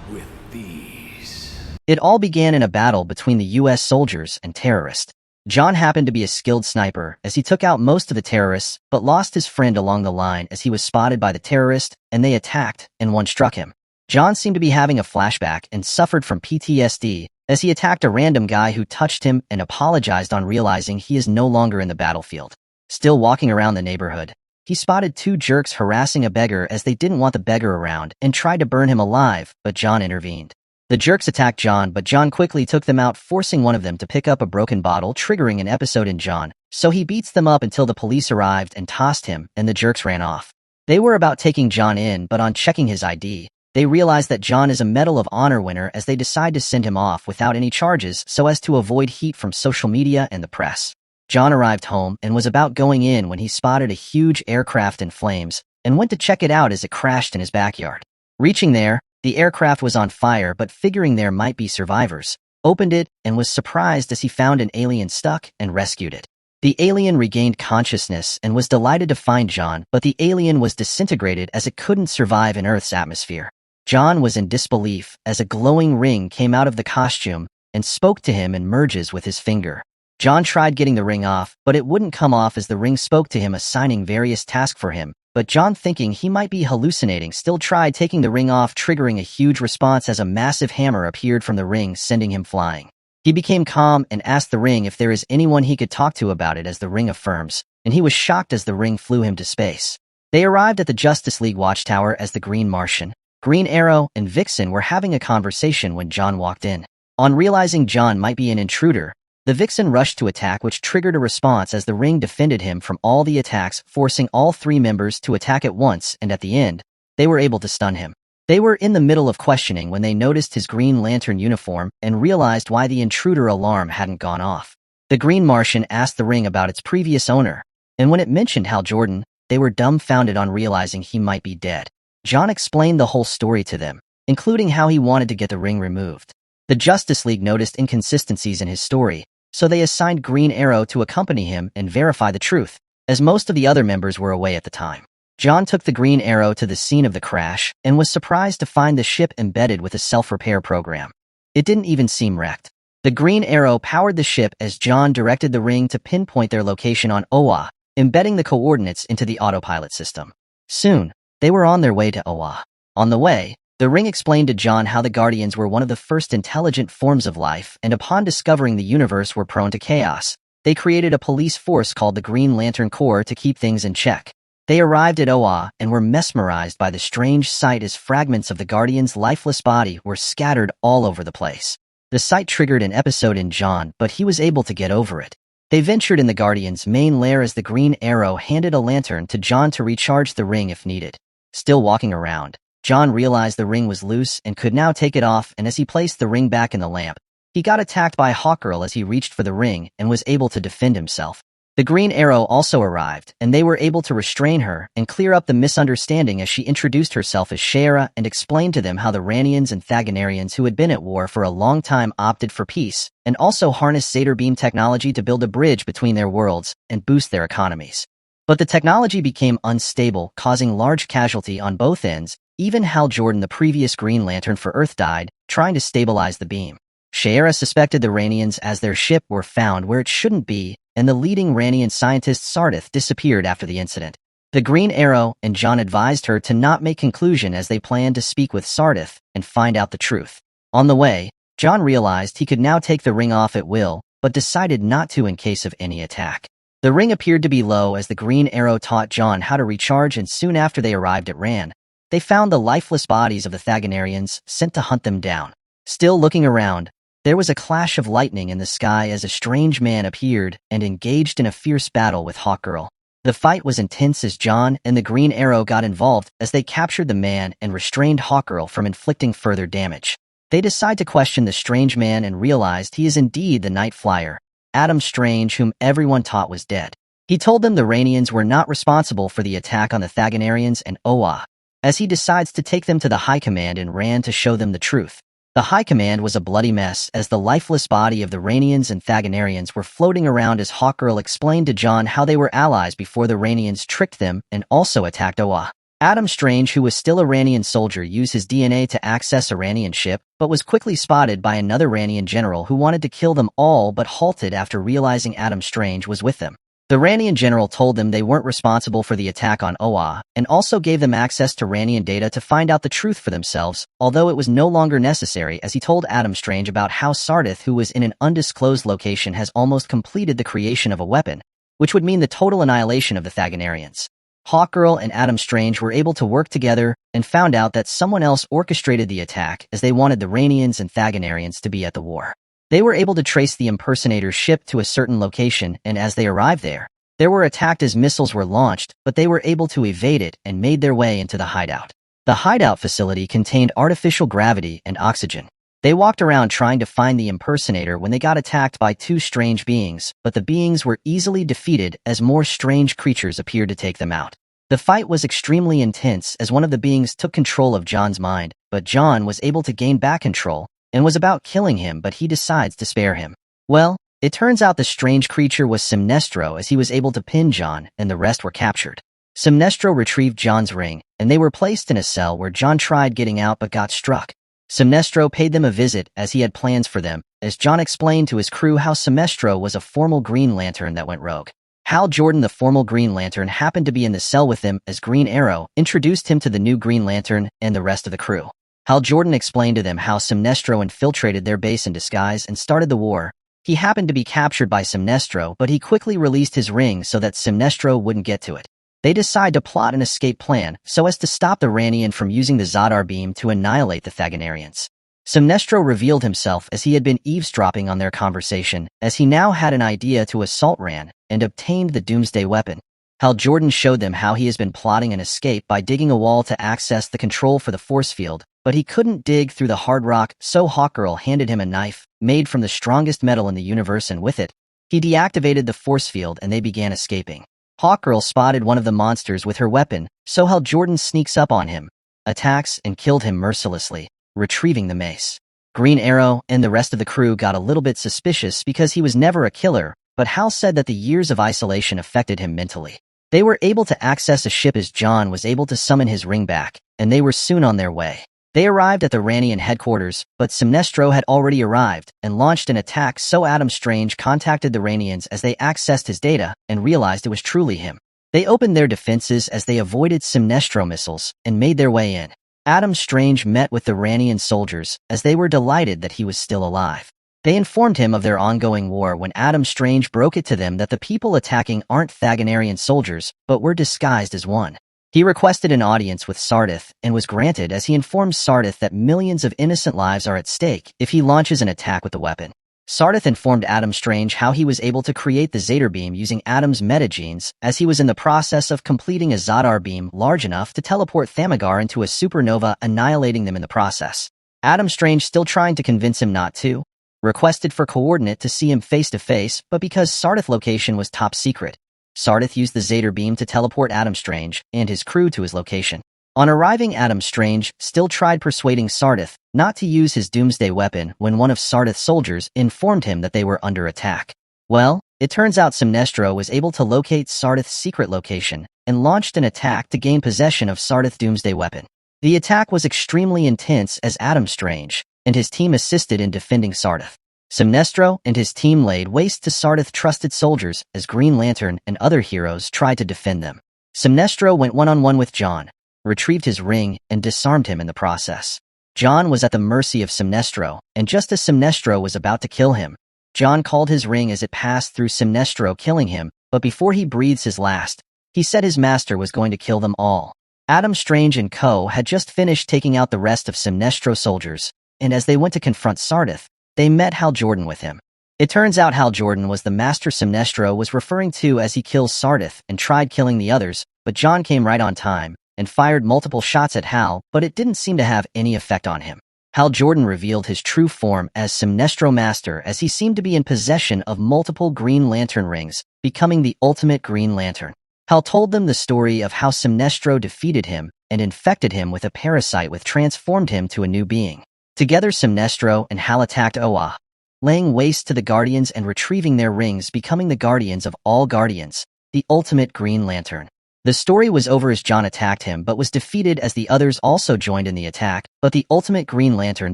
with these. It all began in a battle between the US soldiers and terrorists. John happened to be a skilled sniper as he took out most of the terrorists, but lost his friend along the line as he was spotted by the terrorist and they attacked and one struck him. John seemed to be having a flashback and suffered from PTSD as he attacked a random guy who touched him and apologized on realizing he is no longer in the battlefield. Still walking around the neighborhood, he spotted two jerks harassing a beggar as they didn't want the beggar around and tried to burn him alive, but John intervened. The jerks attacked John, but John quickly took them out, forcing one of them to pick up a broken bottle, triggering an episode in John. So he beats them up until the police arrived and tossed him, and the jerks ran off. They were about taking John in, but on checking his ID, they realized that John is a Medal of Honor winner as they decide to send him off without any charges so as to avoid heat from social media and the press. John arrived home and was about going in when he spotted a huge aircraft in flames and went to check it out as it crashed in his backyard. Reaching there, the aircraft was on fire, but figuring there might be survivors, opened it and was surprised as he found an alien stuck and rescued it. The alien regained consciousness and was delighted to find John, but the alien was disintegrated as it couldn't survive in Earth's atmosphere. John was in disbelief as a glowing ring came out of the costume and spoke to him and merges with his finger. John tried getting the ring off, but it wouldn't come off as the ring spoke to him, assigning various tasks for him. But John, thinking he might be hallucinating, still tried taking the ring off, triggering a huge response as a massive hammer appeared from the ring, sending him flying. He became calm and asked the ring if there is anyone he could talk to about it, as the ring affirms, and he was shocked as the ring flew him to space. They arrived at the Justice League watchtower as the Green Martian, Green Arrow, and Vixen were having a conversation when John walked in. On realizing John might be an intruder, the Vixen rushed to attack, which triggered a response as the ring defended him from all the attacks, forcing all three members to attack at once, and at the end, they were able to stun him. They were in the middle of questioning when they noticed his Green Lantern uniform and realized why the intruder alarm hadn't gone off. The Green Martian asked the ring about its previous owner, and when it mentioned Hal Jordan, they were dumbfounded on realizing he might be dead. John explained the whole story to them, including how he wanted to get the ring removed. The Justice League noticed inconsistencies in his story, so they assigned Green Arrow to accompany him and verify the truth, as most of the other members were away at the time. John took the Green Arrow to the scene of the crash and was surprised to find the ship embedded with a self-repair program. It didn't even seem wrecked. The Green Arrow powered the ship as John directed the ring to pinpoint their location on Oa, embedding the coordinates into the autopilot system. Soon, they were on their way to Oa. On the way, the ring explained to John how the Guardians were one of the first intelligent forms of life, and upon discovering the universe were prone to chaos, they created a police force called the Green Lantern Corps to keep things in check. They arrived at Oa and were mesmerized by the strange sight as fragments of the Guardian's lifeless body were scattered all over the place. The sight triggered an episode in John, but he was able to get over it. They ventured in the Guardian's main lair as the Green Arrow handed a lantern to John to recharge the ring if needed. Still walking around, John realized the ring was loose and could now take it off, and as he placed the ring back in the lamp, he got attacked by Hawkgirl as he reached for the ring and was able to defend himself. The Green Arrow also arrived, and they were able to restrain her and clear up the misunderstanding as she introduced herself as Shayera and explained to them how the Ranians and Thaganarians, who had been at war for a long time, opted for peace, and also harnessed Zeta beam technology to build a bridge between their worlds and boost their economies. But the technology became unstable, causing large casualty on both ends. Even Hal Jordan, the previous Green Lantern for Earth, died, trying to stabilize the beam. Shayera suspected the Ranians as their ship were found where it shouldn't be, and the leading Ranian scientist Sardi disappeared after the incident. The Green Arrow and John advised her to not make conclusion as they planned to speak with Sardi and find out the truth. On the way, John realized he could now take the ring off at will, but decided not to in case of any attack. The ring appeared to be low as the Green Arrow taught John how to recharge, and soon after they arrived at Ran, they found the lifeless bodies of the Thaganarians, sent to hunt them down. Still looking around, there was a clash of lightning in the sky as a strange man appeared and engaged in a fierce battle with Hawkgirl. The fight was intense as John and the Green Arrow got involved as they captured the man and restrained Hawkgirl from inflicting further damage. They decide to question the strange man and realized he is indeed the Night Flyer, Adam Strange, whom everyone thought was dead. He told them the Ranians were not responsible for the attack on the Thaganarians and Oa, as he decides to take them to the High Command and Ran to show them the truth. The High Command was a bloody mess as the lifeless body of the Ranians and Thaganarians were floating around as Hawkgirl explained to John how they were allies before the Ranians tricked them and also attacked Oa. Adam Strange, who was still a Ranian soldier, used his DNA to access a Ranian ship, but was quickly spotted by another Ranian general who wanted to kill them all but halted after realizing Adam Strange was with them. The Ranian general told them they weren't responsible for the attack on Oa, and also gave them access to Ranian data to find out the truth for themselves, although it was no longer necessary, as he told Adam Strange about how Sardi, who was in an undisclosed location, has almost completed the creation of a weapon, which would mean the total annihilation of the Thaganarians. Hawkgirl and Adam Strange were able to work together and found out that someone else orchestrated the attack, as they wanted the Ranians and Thaganarians to be at the war. They were able to trace the impersonator's ship to a certain location, and as they arrived there, they were attacked as missiles were launched, but they were able to evade it and made their way into the hideout. The hideout facility contained artificial gravity and oxygen. They walked around trying to find the impersonator when they got attacked by two strange beings, but the beings were easily defeated as more strange creatures appeared to take them out. The fight was extremely intense as one of the beings took control of John's mind, but John was able to gain back control and was about killing him, but he decides to spare him. Well, it turns out the strange creature was Simnestro, as he was able to pin John and the rest were captured. Simnestro retrieved John's ring, and they were placed in a cell where John tried getting out but got struck. Simnestro paid them a visit as he had plans for them, as John explained to his crew how Simnestro was a formal Green Lantern that went rogue. Hal Jordan, the formal Green Lantern, happened to be in the cell with them as Green Arrow introduced him to the new Green Lantern and the rest of the crew. Hal Jordan explained to them how Simnestro infiltrated their base in disguise and started the war. He happened to be captured by Simnestro, but he quickly released his ring so that Simnestro wouldn't get to it. They decide to plot an escape plan so as to stop the Ranian from using the Zadar beam to annihilate the Thaganarians. Simnestro revealed himself as he had been eavesdropping on their conversation, as he now had an idea to assault Ran and obtained the Doomsday weapon. Hal Jordan showed them how he has been plotting an escape by digging a wall to access the control for the force field, but he couldn't dig through the hard rock, so Hawkgirl handed him a knife made from the strongest metal in the universe, and with it, he deactivated the force field and they began escaping. Hawkgirl spotted one of the monsters with her weapon, so Hal Jordan sneaks up on him, attacks and killed him mercilessly, retrieving the mace. Green Arrow and the rest of the crew got a little bit suspicious because he was never a killer, but Hal said that the years of isolation affected him mentally. They were able to access a ship as John was able to summon his ring back, and they were soon on their way. They arrived at the Ranian headquarters, but Simnestro had already arrived and launched an attack, so Adam Strange contacted the Ranians as they accessed his data and realized it was truly him. They opened their defenses as they avoided Simnestro missiles and made their way in. Adam Strange met with the Ranian soldiers as they were delighted that he was still alive. They informed him of their ongoing war when Adam Strange broke it to them that the people attacking aren't Thaganarian soldiers, but were disguised as one. He requested an audience with Sardi and was granted, as he informs Sardi that millions of innocent lives are at stake if he launches an attack with the weapon. Sardi informed Adam Strange how he was able to create the Zadar beam using Adam's metagenes, as he was in the process of completing a Zadar beam large enough to teleport Thamagar into a supernova, annihilating them in the process. Adam Strange, still trying to convince him not to, requested for coordinate to see him face to face, but because Sardi's location was top secret, Sardi used the Zadar beam to teleport Adam Strange and his crew to his location. On arriving, Adam Strange still tried persuading Sardi not to use his Doomsday weapon when one of Sardi's soldiers informed him that they were under attack. Well, it turns out Sinestro was able to locate Sardi's secret location and launched an attack to gain possession of Sardi's Doomsday weapon. The attack was extremely intense as Adam Strange and his team assisted in defending Sardi. Simnestro and his team laid waste to Sardi's trusted soldiers as Green Lantern and other heroes tried to defend them. Simnestro went one-on-one with John, retrieved his ring, and disarmed him in the process. John was at the mercy of Simnestro, and just as Simnestro was about to kill him, John called his ring as it passed through Simnestro, killing him, but before he breathes his last, he said his master was going to kill them all. Adam Strange and co. had just finished taking out the rest of Sinestro soldiers, and as they went to confront Sardi, they met Hal Jordan with him. It turns out Hal Jordan was the master Sinestro was referring to as he kills Sardi and tried killing the others, but John came right on time and fired multiple shots at Hal, but it didn't seem to have any effect on him. Hal Jordan revealed his true form as Sinestro Master, as he seemed to be in possession of multiple Green Lantern rings, becoming the ultimate Green Lantern. Hal told them the story of how Sinestro defeated him and infected him with a parasite which transformed him to a new being. Together, Sinestro and Hal attacked Oa, laying waste to the Guardians and retrieving their rings, becoming the Guardians of all Guardians, the ultimate Green Lantern. The story was over as John attacked him but was defeated as the others also joined in the attack, but the ultimate Green Lantern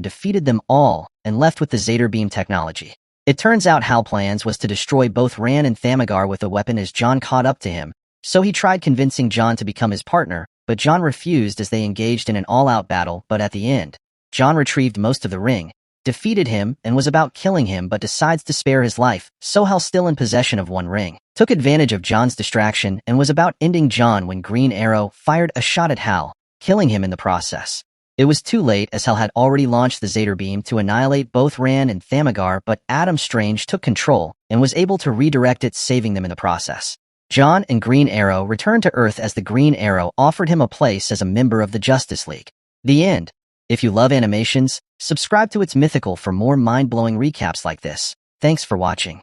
defeated them all and left with the Zader beam technology. It turns out Hal's plans was to destroy both Ran and Thamigar with a weapon as John caught up to him, so he tried convincing John to become his partner, but John refused as they engaged in an all-out battle, but at the end, John retrieved most of the ring, defeated him, and was about killing him but decides to spare his life, so Hal, still in possession of one ring, took advantage of John's distraction and was about ending John when Green Arrow fired a shot at Hal, killing him in the process. It was too late as Hal had already launched the Zader beam to annihilate both Ran and Thamigar, but Adam Strange took control and was able to redirect it, saving them in the process. John and Green Arrow returned to Earth as the Green Arrow offered him a place as a member of the Justice League. The end. If you love animations, subscribe to It's Mythical for more mind-blowing recaps like this. Thanks for watching.